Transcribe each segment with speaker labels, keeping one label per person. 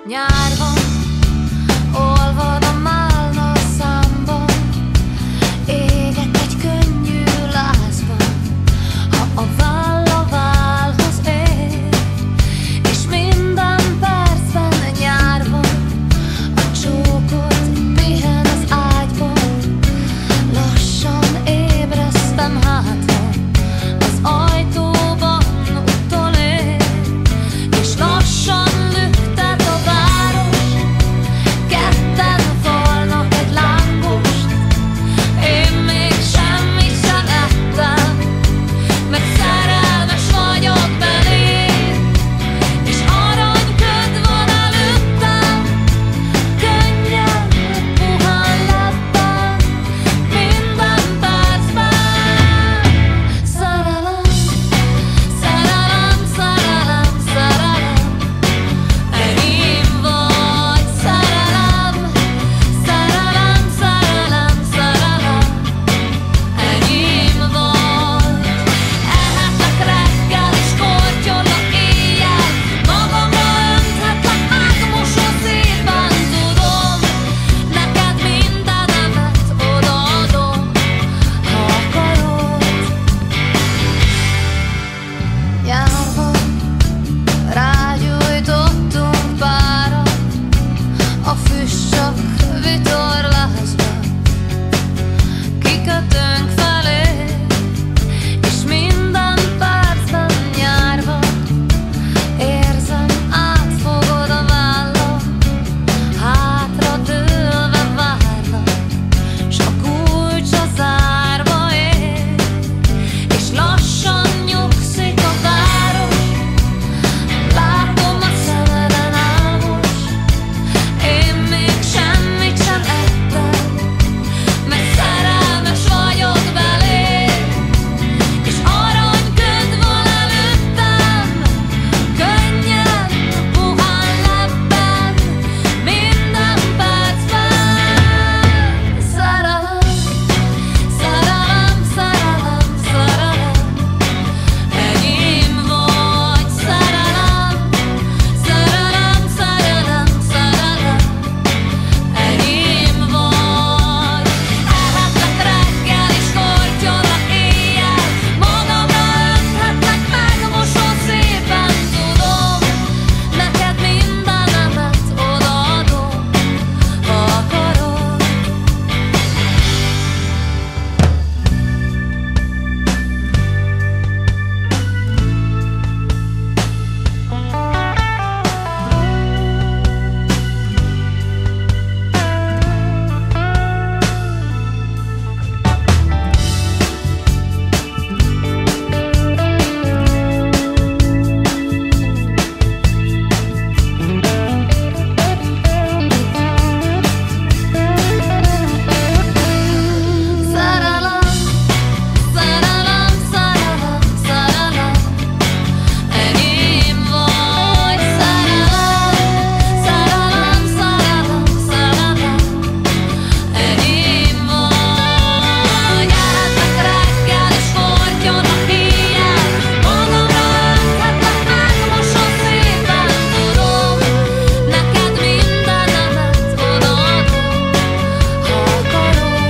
Speaker 1: Nyár van, olvad a málna számban, éget egy könnyű lázban, ha a váll a vállhoz ér, és minden percben nyár van, a csókot pihen az ágyban, lassan ébresztem hátra, az ajtóban utolér, és lassan lüktet a város, ketten falnak egy lángost, én még semmit sem ettem, mert szerelmes vagyok beléd, és aranyköd van előttem, könnyen, puhán lepben, minden percben. Szerelem, szerelem, szerelem, szerelem, enyém vagy. Szerelem, szerelem, szerelem, szerelem, enyém vagy. Ehetek reggel és kortyolok éjjel, magamra önthetlek, megmosom szépen, tudom, neked mindenemet odaadom, ha akarod. Nyár van, rágyújtottunk pára, a füst csak vitorlázban, kikötőnk felé, és minden percben nyár van, érzem, átfogod a vállam, hátra dőlve várlak, s a kulcs a zárba ér, és lassan nyugszik a város, látom a szemeden álmos, én még semmit sem ettem, mert szerelmes vagyok beléd, és aranyköd van előttem, könnyen, puhán lepben, minden percben. Szerelem, szerelem, szerelem, szerelem, enyém vagy. Szerelem, szerelem, szerelem, szerelem, enyém vagy. Ehetek reggel és kortyolok éjjel, magamra önthetlek, megmosom szépen, tudom, neked mindenemet odaadom, ha akarod. Szerelem, szerelem, szerelem, szerelem, enyém vagy. Szerelem, szerelem, szerelem, szerelem, enyém vagy. Ehetek reggel és kortyolok éjjel, magamra önthetlek, megmosom szépen, tudom, neked mindenemet odaadom, ha akarod.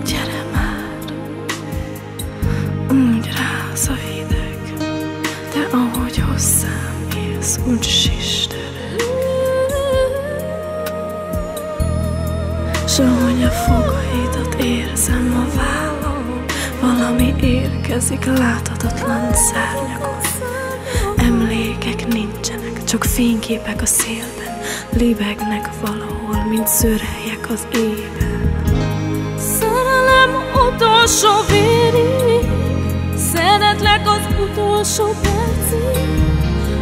Speaker 2: Gyere már, úgy ráz a hideg, de ahogy hozzám élsz, úgy sistereg. S ahogy a fogaidat érzem a vállam, fékezik láthatatlan szárnyakon. Emlékek nincsenek, csak fényképek a szélben, libegnek valahol, mint szőrelyek az éjben.
Speaker 1: Szerelem utolsó vérig, szeretlek az utolsó percig.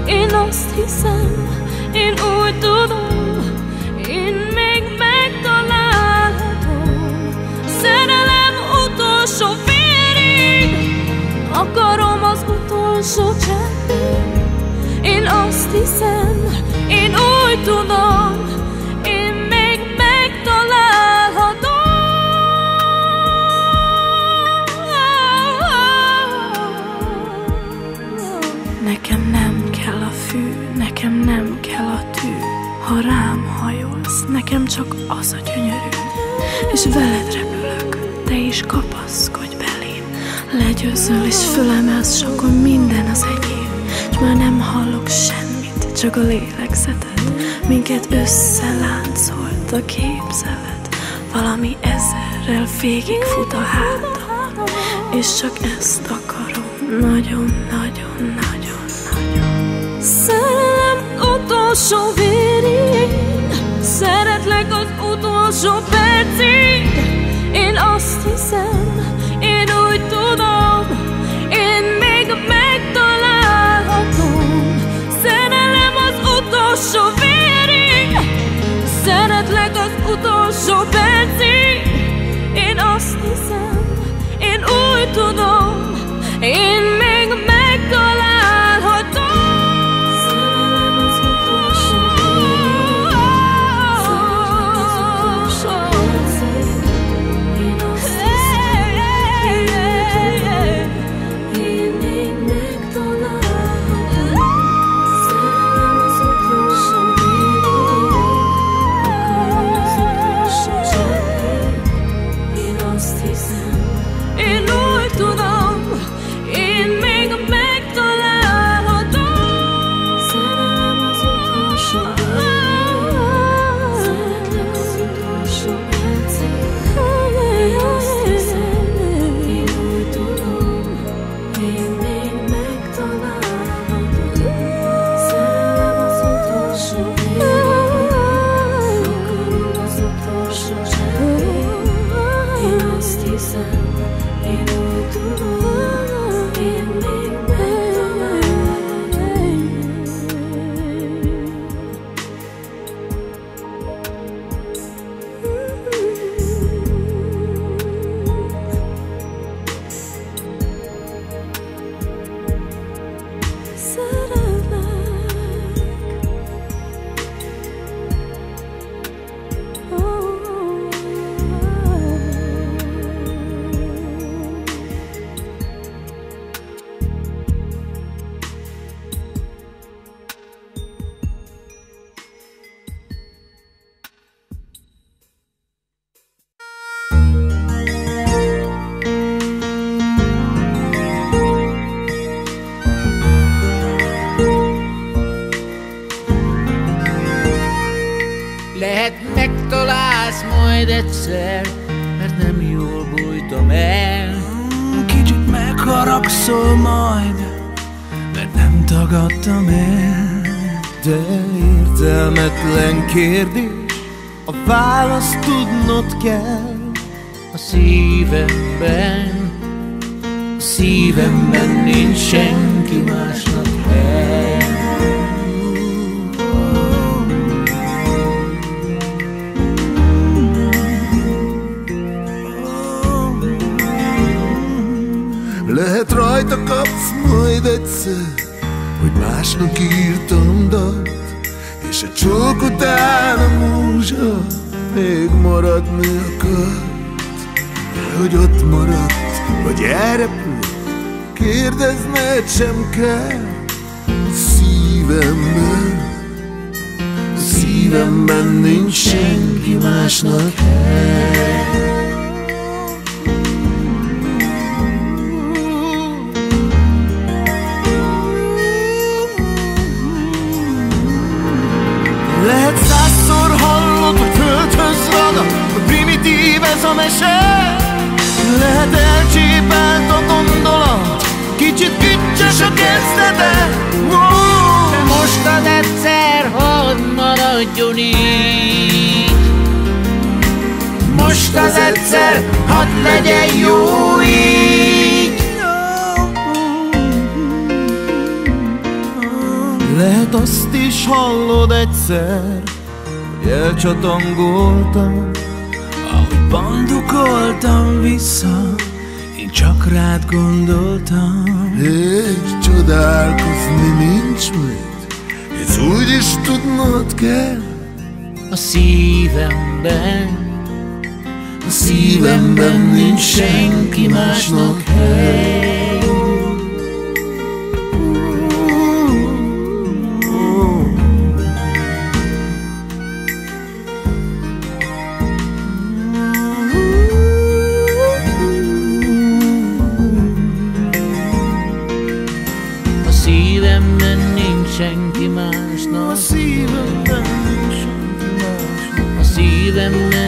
Speaker 1: Én azt hiszem, én úgy tudom, én még megtalálhatom. Szerelem utolsó vérig, akarom az utolsó cseppig. Én azt hiszem, én úgy tudom, én még megtalálhatom.
Speaker 2: Nekem nem kell a fű, nekem nem kell a tű. Ha rám hajolsz, nekem csak az a gyönyörű. És veled repülök, te is kapaszkodj belém. Legyőzöl és fölemelsz, s akkor minden az enyém. S már nem hallok semmit, csak a lélegzeted. Minket összeláncolt a képzelet. Valami ezerrel végig fut a hátamon. És csak ezt akarom, nagyon-nagyon-nagyon-nagyon.
Speaker 1: Szerelem utolsó vérig, szeretlek az utolsó percig. Én azt hiszem, én úgy tudom, én még megtalálhatom. Szerelem az utolsó vérig, szeretlek az utolsó percig. Én azt hiszem, én úgy tudom, én még megtalálhatom. Szerelem az utolsó vérig, szeretlek az utolsó percig. Én azt hiszem, én még megtalálhatom. Szerelem az utolsó vérig, akarom az utolsó cseppig. Én azt hiszem, én úgy tudom, én még megtalálhatom. Szerelem az utolsó vérig, szeretlek az utolsó percig. Én azt hiszem, én úgy tudom, én még megtalálhatom. Szerelem az utolsó vérig, akarom az utolsó cseppig. Én azt hiszem, én úgy tudom, én még megtalálhatom.
Speaker 3: Lehet megtalálsz majd egyszer, mert nem jól bújtam el.
Speaker 4: Kicsit megharagszol majd, mert nem tagadtam el.
Speaker 5: De értelmetlen kérdés, a választ tudnod kell.
Speaker 3: A szívemben nincs senki másnak hely.
Speaker 5: Lehet rajta kapsz majd egyszer, hogy másnak írtam dalt, és a csók után a múzsa még maradni akart. De hogy ott maradt, vagy elrepült, kérdezned sem kell. Szívemben nincs senki másnak hely. Lehet százszor hallod, hogy földhöz ragad, hogy primitív ez a mese. Lehet elcsépelt a gondolat, a kezdete.
Speaker 3: Most az egyszer hadd maradjon így.
Speaker 5: Most az egyszer hadd legyen jó így. Lehet azt is hallod egyszer, hogy elcsatangoltam,
Speaker 4: ahogy bandukoltam vissza, én csak rád gondoltam.
Speaker 5: és csodálkozni nincs mit, hisz úgyis tudnod kell.
Speaker 3: A szívemben,
Speaker 5: A szívemben nincs senki másnak hely.
Speaker 3: a szívemben nincs senki másnak.
Speaker 5: A szívemben nincs senki másnak.
Speaker 3: A szívemben